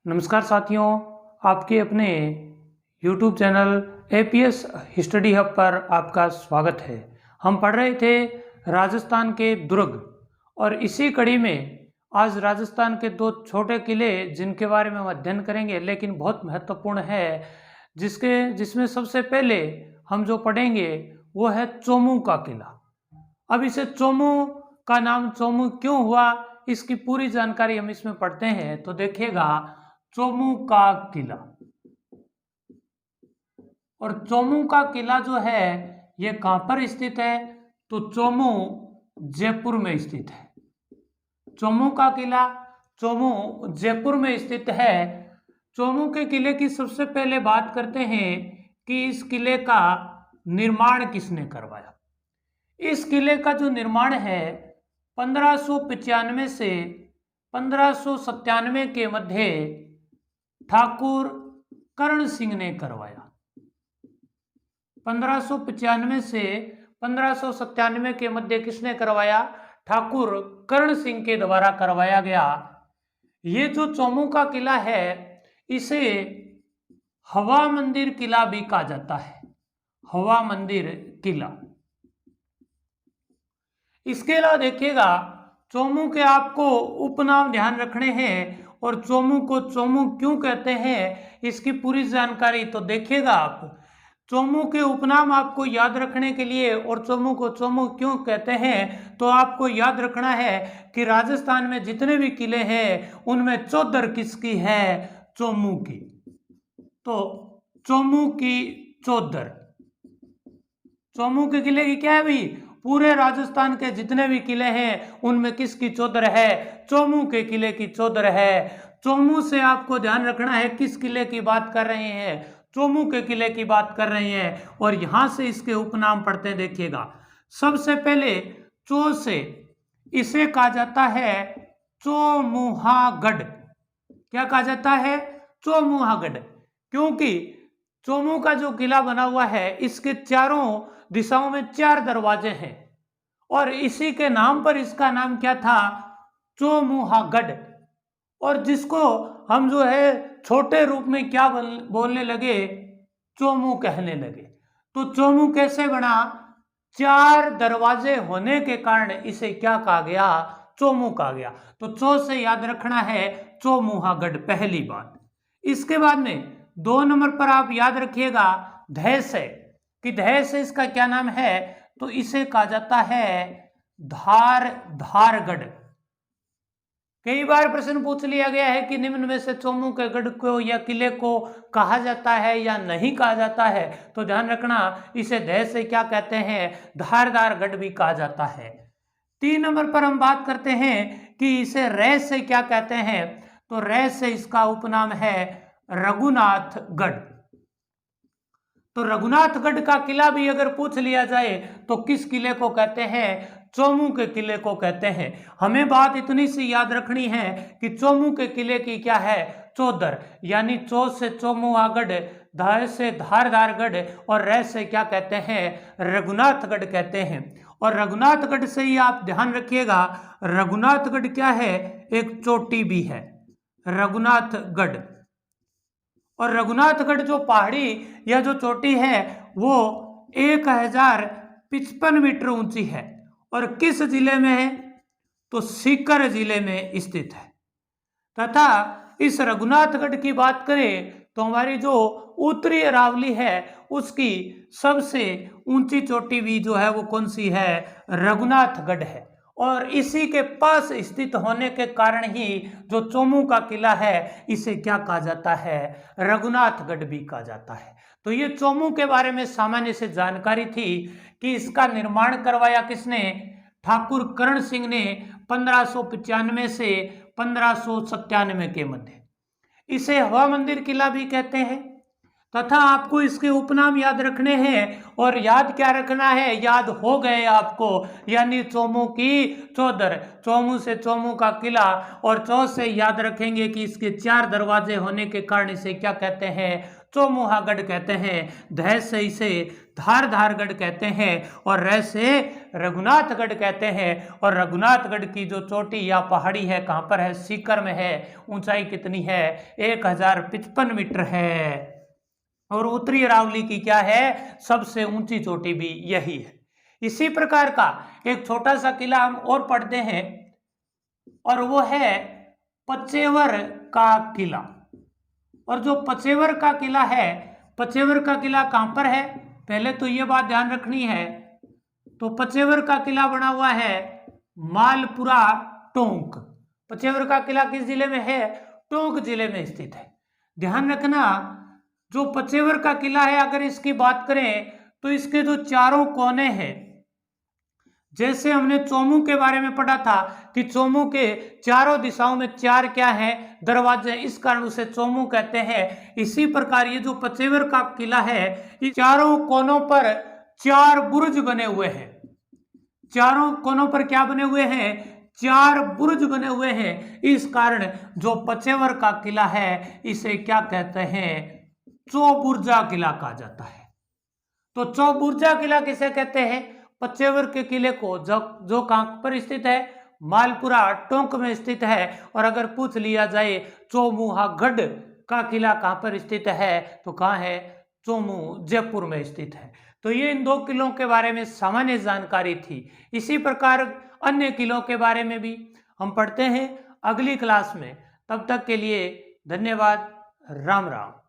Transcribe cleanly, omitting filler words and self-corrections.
नमस्कार साथियों, आपके अपने YouTube channel APS history hub पर आपका स्वागत है। हम पढ़ रहे थे राजस्थान के दुर्ग और इसी कड़ी में आज राजस्थान के दो छोटे किले जिनके बारे में हम अध्ययन करेंगे, लेकिन बहुत महत्वपूर्ण है, जिसमें सबसे पहले हम जो पढ़ेंगे वो है चोमू का किला। अब इसे चोमू का नाम चोमू क्यों हुआ, इसकी पूरी जानकारी हम इसमें पढ़ते हैं। तो देखिएगा, चोमू का किला, और चोमू का किला जो है ये कहां पर स्थित है? तो चोमू जयपुर में स्थित है। चोमू का किला चोमू जयपुर में स्थित है। चोमू के किले की सबसे पहले बात करते हैं कि इस किले का निर्माण किसने करवाया। इस किले का जो निर्माण है 1595 से 1597 के मध्य ठाकुर कर्ण सिंह ने करवाया। 1595 से 1597 के मध्य किसने करवाया? ठाकुर कर्ण सिंह के द्वारा करवाया गया। ये जो चोमू का किला है इसे हवा मंदिर किला भी कहा जाता है। हवा मंदिर किला। इसके अलावा देखिएगा, चोमू के आपको उपनाम ध्यान रखने हैं, और चोमू को चोमू क्यों कहते हैं इसकी पूरी जानकारी तो देखिएगा आप। चोमू के उपनाम आपको याद रखने के लिए और चोमू को चोमू क्यों कहते हैं तो आपको याद रखना है कि राजस्थान में जितने भी किले हैं उनमें चौधर किसकी है? चोमू की। तो चोमू की चौधर। चोमू के किले की क्या है भाई? पूरे राजस्थान के जितने भी किले हैं उनमें किसकी चौधर है? चोमू के किले की चौधर है। चोमू से आपको ध्यान रखना है किस किले की बात कर रहे हैं? चोमू के किले की बात कर रहे हैं, और यहां से इसके उपनाम पढ़ते हैं। देखिएगा, सबसे पहले चो से इसे कहा जाता है चोमुहागढ़। क्या कहा जाता है? चोमुहागढ़। क्योंकि चोमू का जो किला बना हुआ है इसके चारों दिशाओं में 4 दरवाजे हैं, और इसी के नाम पर इसका नाम क्या था? चोमुहागढ़। और जिसको हम जो है छोटे रूप में क्या बोलने लगे? चोमू कहने लगे। तो चोमू कैसे बना? 4 दरवाजे होने के कारण इसे क्या कहा गया? चोमू कहा गया। तो चो से याद रखना है चोमुहागढ़, पहली बात। इसके बाद में 2 नंबर पर आप याद रखिएगा धै से, कि धै से इसका क्या नाम है? तो इसे कहा जाता है धारगढ़। कई बार प्रश्न पूछ लिया गया है कि निम्न में से चोमू के गढ़ को या किले को कहा जाता है या नहीं कहा जाता है, तो ध्यान रखना इसे धै से क्या कहते हैं? धारदार गढ़ भी कहा जाता है। 3 नंबर पर हम बात करते हैं कि इसे रै से क्या कहते हैं? तो रै से इसका उपनाम है रघुनाथगढ़। तो रघुनाथगढ़ का किला भी अगर पूछ लिया जाए तो किस किले को कहते हैं? चोमू के किले को कहते हैं। हमें बात इतनी सी याद रखनी है कि चोमू के किले की क्या है? चौधर, यानी चो से चोमुहागढ़, धार से धारदारगढ़, और रै से क्या कहते हैं? रघुनाथगढ़ कहते हैं। और रघुनाथगढ़ से ही आप ध्यान रखिएगा, रघुनाथगढ़ क्या है? एक चोटी भी है, रघुनाथगढ़। और रघुनाथगढ़ जो पहाड़ी या जो चोटी है वो 1055 मीटर ऊंची है, और किस जिले में है? तो सीकर जिले में स्थित है। तथा इस रघुनाथगढ़ की बात करें तो हमारी जो उत्तरी अरावली है उसकी सबसे ऊंची चोटी भी जो है वो कौन सी है? रघुनाथगढ़ है। और इसी के पास स्थित होने के कारण ही जो चोमू का किला है इसे क्या कहा जाता है? रघुनाथगढ़ भी कहा जाता है। तो ये चोमू के बारे में सामान्य से जानकारी थी कि इसका निर्माण करवाया किसने? ठाकुर कर्ण सिंह ने 1595 से 1597 के मध्य। इसे हवा मंदिर किला भी कहते हैं। तथा आपको इसके उपनाम याद रखने हैं, और याद क्या रखना है? याद हो गए आपको, यानी चोमू की चौधर। चोमू से चोमू का किला, और चौ से याद रखेंगे कि इसके 4 दरवाजे होने के कारण इसे क्या कहते हैं? चौमुहागढ़ कहते हैं, ध से इसे धारधारगढ़ कहते हैं और र से रघुनाथगढ़ कहते हैं। और रघुनाथगढ़ की जो चोटी या पहाड़ी है कहाँ पर है, सीकर में है। ऊंचाई कितनी है, 1055 मीटर है। और उत्तरी अरावली की क्या है, सबसे ऊंची चोटी भी यही है। इसी प्रकार का एक छोटा सा किला हम और पढ़ते हैं और वो है पचेवर का किला। और जो पचेवर का किला है, पचेवर का किला कहां पर है, पहले तो ये बात ध्यान रखनी है। तो पचेवर का किला बना हुआ है मालपुरा टोंक। पचेवर का किला किस जिले में है, टोंक जिले में स्थित है। ध्यान रखना, जो पचेवर का किला है अगर इसकी बात करें तो इसके जो चारों कोने हैं, जैसे हमने चोमू के बारे में पढ़ा था कि चोमू के चारों दिशाओं में चार क्या है, दरवाजे, इस कारण उसे चोमू कहते हैं। इसी प्रकार ये जो पचेवर का किला है, इस चारों कोनों पर 4 बुर्ज बने हुए हैं। चारों कोनों पर क्या बने हुए हैं, 4 बुर्ज बने हुए हैं। इस कारण जो पचेवर का किला है इसे क्या कहते हैं, चौबुर्जा किला कहा जाता है। तो चौबुर्जा किला किसे कहते हैं, पचेवर के किले को, जो कहां पर स्थित है, मालपुरा टोंक में स्थित है। और अगर पूछ लिया जाए चौमुहागढ़ का किला कहां पर स्थित है, तो कहां है, चोमू जयपुर में स्थित है। तो ये इन 2 किलों के बारे में सामान्य जानकारी थी। इसी प्रकार अन्य किलों के बारे में भी हम पढ़ते हैं अगली क्लास में। तब तक के लिए धन्यवाद। राम राम।